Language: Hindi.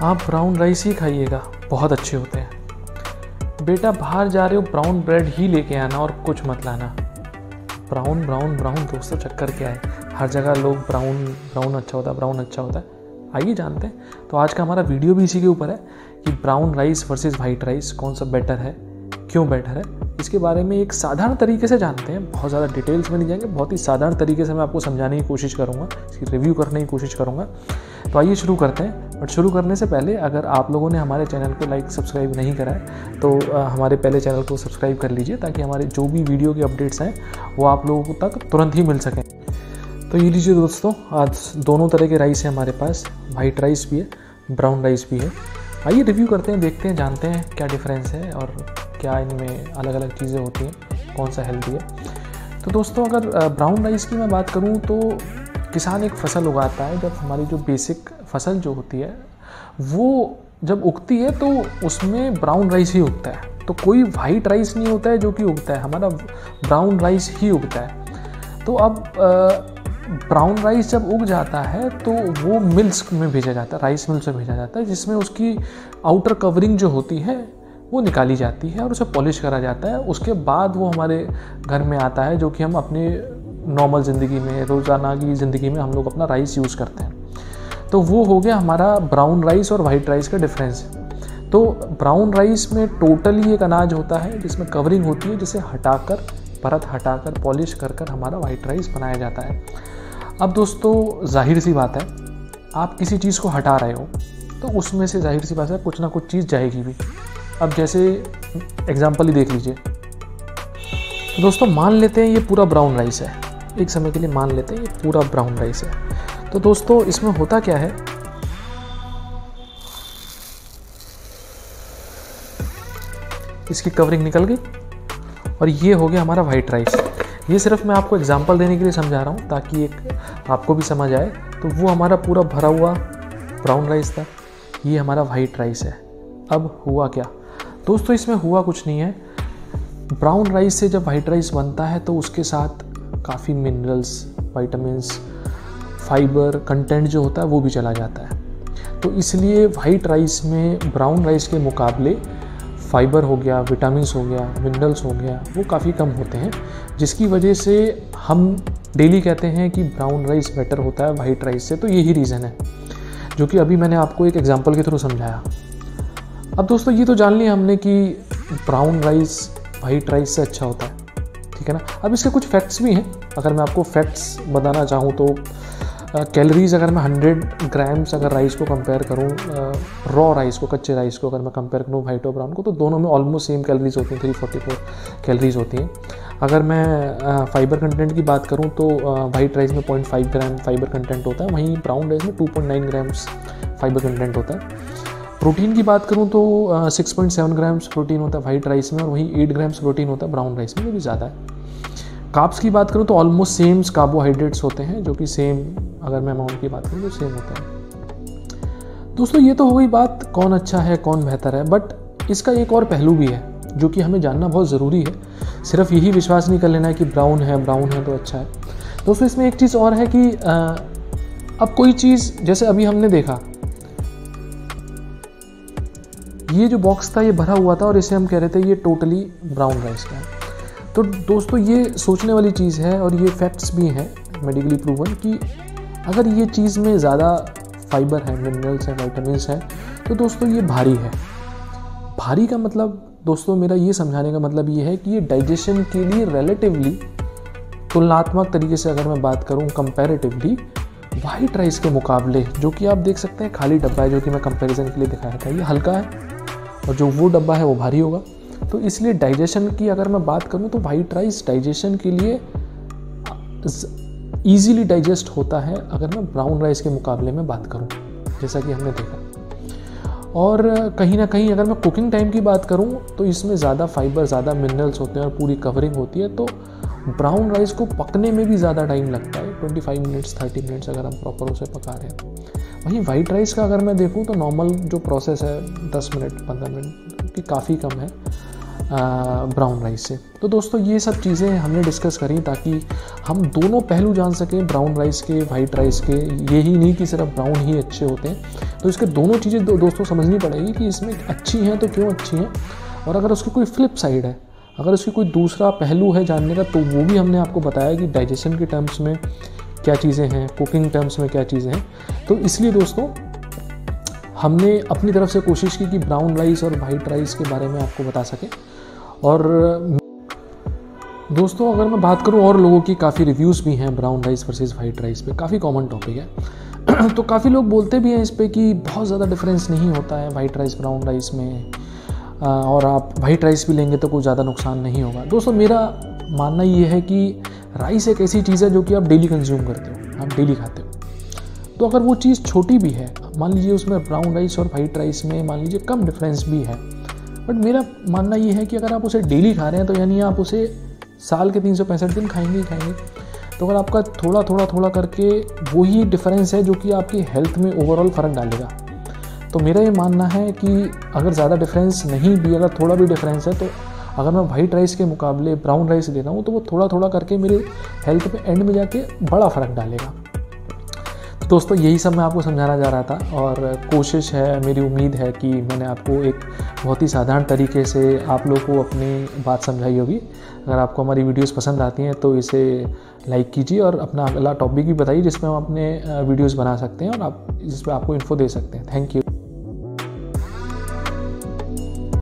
आप ब्राउन राइस ही खाइएगा, बहुत अच्छे होते हैं। बेटा बाहर जा रहे हो ब्राउन ब्रेड ही लेके आना और कुछ मत लाना। ब्राउन ब्राउन ब्राउन दोस्तों चक्कर क्या है, हर जगह लोग ब्राउन ब्राउन अच्छा होता है, ब्राउन अच्छा होता है। आइए जानते हैं। तो आज का हमारा वीडियो भी इसी के ऊपर है कि brown rice versus white rice कौन सा बेटर है, क्यों बेटर है, इसके बारे में एक साधारण तरीके से जानते हैं। बहुत ज़्यादा डिटेल्स में नहीं जाएंगे, बहुत ही साधारण तरीके से मैं आपको समझाने की कोशिश करूँगा, इसकी रिव्यू करने की कोशिश करूँगा। तो आइए शुरू करते हैं। बट शुरू करने से पहले अगर आप लोगों ने हमारे चैनल को लाइक सब्सक्राइब नहीं करा है तो हमारे पहले चैनल को सब्सक्राइब कर लीजिए, ताकि हमारे जो भी वीडियो के अपडेट्स हैं वो आप लोगों तक तुरंत ही मिल सकें। तो ये लीजिए दोस्तों, आज दोनों तरह के राइस हैं हमारे पास, वाइट राइस भी है, ब्राउन राइस भी है। आइए रिव्यू करते हैं, देखते हैं, जानते हैं क्या डिफरेंस है और क्या इनमें अलग अलग चीज़ें होती हैं, कौन सा हेल्दी है। तो दोस्तों अगर ब्राउन राइस की मैं बात करूं तो किसान एक फसल उगाता है। जब हमारी जो बेसिक फसल जो होती है वो जब उगती है तो उसमें ब्राउन राइस ही उगता है। तो कोई वाइट राइस नहीं होता है जो कि उगता है, हमारा ब्राउन राइस ही उगता है। तो अब ब्राउन राइस जब उग जाता है तो वो मिल्स में भेजा जाता है, राइस मिल्स में भेजा जाता है, जिसमें उसकी आउटर कवरिंग जो होती है वो निकाली जाती है और उसे पॉलिश करा जाता है। उसके बाद वो हमारे घर में आता है, जो कि हम अपने नॉर्मल ज़िंदगी में, रोज़ाना की ज़िंदगी में हम लोग अपना राइस यूज़ करते हैं। तो वो हो गया हमारा ब्राउन राइस और वाइट राइस का डिफरेंस। तो ब्राउन राइस में टोटली एक अनाज होता है जिसमें कवरिंग होती है, जिसे हटाकर, परत हटाकर, पॉलिश कर कर हमारा वाइट राइस बनाया जाता है। अब दोस्तों जाहिर सी बात है, आप किसी चीज़ को हटा रहे हो तो उसमें से जाहिर सी बात है कुछ ना कुछ चीज़ जाएगी भी। अब जैसे एग्जांपल ही देख लीजिए। तो दोस्तों मान लेते हैं ये पूरा ब्राउन राइस है, एक समय के लिए मान लेते हैं ये पूरा ब्राउन राइस है। तो दोस्तों इसमें होता क्या है, इसकी कवरिंग निकल गई और ये हो गया हमारा वाइट राइस। ये सिर्फ मैं आपको एग्जांपल देने के लिए समझा रहा हूँ ताकि एक आपको भी समझ आए। तो वो हमारा पूरा भरा हुआ ब्राउन राइस था, ये हमारा वाइट राइस है। अब हुआ क्या दोस्तों, इसमें हुआ कुछ नहीं है। ब्राउन राइस से जब वाइट राइस बनता है तो उसके साथ काफ़ी मिनरल्स, विटामिन्स, फाइबर कंटेंट जो होता है वो भी चला जाता है। तो इसलिए वाइट राइस में ब्राउन राइस के मुकाबले फाइबर हो गया, विटामिन्स हो गया, मिनरल्स हो गया, वो काफ़ी कम होते हैं, जिसकी वजह से हम डेली कहते हैं कि ब्राउन राइस बेटर होता है वाइट राइस से। तो यही रीज़न है जो कि अभी मैंने आपको एक एग्जांपल के थ्रू समझाया। अब दोस्तों ये तो जान लिया हमने कि ब्राउन राइस वाइट राइस से अच्छा होता है, ठीक है ना। अब इसके कुछ फैक्ट्स भी हैं। अगर मैं आपको फैक्ट्स बताना चाहूँ तो कैलोरीज अगर मैं 100 ग्राम्स अगर राइस को कंपेयर करूँ, रॉ राइस को, कच्चे राइस को अगर मैं कंपेयर करूँ वाइट और ब्राउन को, तो दोनों में ऑलमोस्ट सेम कैलोरीज होती हैं, 344 कैलोरीज होती हैं। अगर मैं फाइबर कंटेंट की बात करूँ तो वाइट राइस में 0.5 ग्राम फाइबर कंटेंट होता है, वहीं ब्राउन राइस में 2.9 ग्राम्स फाइबर कंटेंट होता है। प्रोटीन की बात करूँ तो 6.7 ग्राम्स प्रोटीन होता है वाइट राइस में और वहीं 8 ग्राम्स प्रोटीन होता है ब्राउन राइस में, जो भी ज़्यादा है। कार्ब्स की बात करूँ तो ऑलमोस्ट सेम कार्बोहाइड्रेट्स होते हैं, जो कि सेम, अगर मैं अमाउंट की बात करूँ तो सेम होता है। दोस्तों ये तो हो गई बात कौन अच्छा है कौन बेहतर है, बट इसका एक और पहलू भी है जो कि हमें जानना बहुत ज़रूरी है। सिर्फ यही विश्वास नहीं कर लेना है कि ब्राउन है तो अच्छा है। दोस्तों इसमें एक चीज़ और है कि अब कोई चीज़, जैसे अभी हमने देखा ये जो बॉक्स था ये भरा हुआ था और इसे हम कह रहे थे ये टोटली ब्राउन राइस का है। तो दोस्तों ये सोचने वाली चीज़ है और ये फैक्ट्स भी हैं मेडिकली प्रूवन कि अगर ये चीज़ में ज़्यादा फाइबर है, मिनरल्स हैं, विटामिन्स हैं, तो दोस्तों ये भारी है। भारी का मतलब दोस्तों मेरा ये समझाने का मतलब ये है कि ये डाइजेशन के लिए रिलेटिवली, तुलनात्मक तरीके से अगर मैं बात करूँ कंपैरेटिवली, वाइट राइस के मुकाबले, जो कि आप देख सकते हैं खाली डब्बा है जो कि मैं कंपैरिजन के लिए दिखाया था, ये हल्का है और जो वो डब्बा है वो भारी होगा। तो इसलिए डाइजेशन की अगर मैं बात करूं तो वाइट राइस डाइजेशन के लिए इजीली डाइजेस्ट होता है अगर मैं ब्राउन राइस के मुकाबले में बात करूं, जैसा कि हमने देखा। और कहीं ना कहीं अगर मैं कुकिंग टाइम की बात करूं तो इसमें ज़्यादा फाइबर, ज़्यादा मिनरल्स होते हैं और पूरी कवरिंग होती है। तो ब्राउन राइस को पकने में भी ज़्यादा टाइम लगता है, 25 मिनट्स 30 मिनट्स अगर हम प्रॉपर उसे पका रहे हैं। वहीं वाइट राइस का अगर मैं देखूं तो नॉर्मल जो प्रोसेस है 10 मिनट 15 मिनट की काफ़ी कम है ब्राउन राइस से। तो दोस्तों ये सब चीज़ें हमने डिस्कस करी ताकि हम दोनों पहलू जान सकें ब्राउन राइस के, वाइट राइस के। यही नहीं कि सिर्फ ब्राउन ही अच्छे होते हैं, तो इसके दोनों चीज़ें दोस्तों समझनी पड़ेगी कि इसमें अच्छी हैं तो क्यों अच्छी हैं, और अगर उसकी कोई फ्लिप साइड है, अगर उसकी कोई दूसरा पहलू है जानने का, तो वो भी हमने आपको बताया कि डाइजेशन के टर्म्स में क्या चीज़ें हैं, कुकिंग टर्म्स में क्या चीज़ें हैं। तो इसलिए दोस्तों हमने अपनी तरफ से कोशिश की कि ब्राउन राइस और वाइट राइस के बारे में आपको बता सकें। और दोस्तों अगर मैं बात करूं, और लोगों की काफ़ी रिव्यूज़ भी हैं brown rice versus white rice पे, काफ़ी कॉमन टॉपिक है। तो काफ़ी लोग बोलते भी हैं इस पे कि बहुत ज़्यादा डिफरेंस नहीं होता है वाइट राइस ब्राउन राइस में, और आप वाइट राइस भी लेंगे तो कोई ज़्यादा नुकसान नहीं होगा। दोस्तों मेरा मानना ये है कि राइस एक ऐसी चीज़ है जो कि आप डेली कंज्यूम करते हो, आप डेली खाते हो। तो अगर वो चीज़ छोटी भी है, मान लीजिए उसमें ब्राउन राइस और वाइट राइस में मान लीजिए कम डिफरेंस भी है, बट मेरा मानना ये है कि अगर आप उसे डेली खा रहे हैं तो यानी आप उसे साल के 365 दिन खाएंगे ही खाएंगे। तो अगर आपका थोड़ा थोड़ा थोड़ा करके वही डिफरेंस है जो कि आपकी हेल्थ में ओवरऑल फ़र्क डालेगा। तो मेरा ये मानना है कि अगर ज़्यादा डिफरेंस नहीं भी, अगर थोड़ा भी डिफरेंस है, तो अगर मैं वाइट राइस के मुकाबले ब्राउन राइस ले रहा हूँ तो वो थोड़ा थोड़ा करके मेरे हेल्थ पे एंड में जाके बड़ा फ़र्क डालेगा। दोस्तों यही सब मैं आपको समझाना चाह रहा था, और कोशिश है, मेरी उम्मीद है कि मैंने आपको एक बहुत ही साधारण तरीके से आप लोग को अपनी बात समझाई होगी। अगर आपको हमारी वीडियोस पसंद आती हैं तो इसे लाइक कीजिए और अपना अगला टॉपिक भी बताइए जिसमें हम अपने वीडियोस बना सकते हैं और आप जिस पर आपको इन्फो दे सकते हैं। Thank you.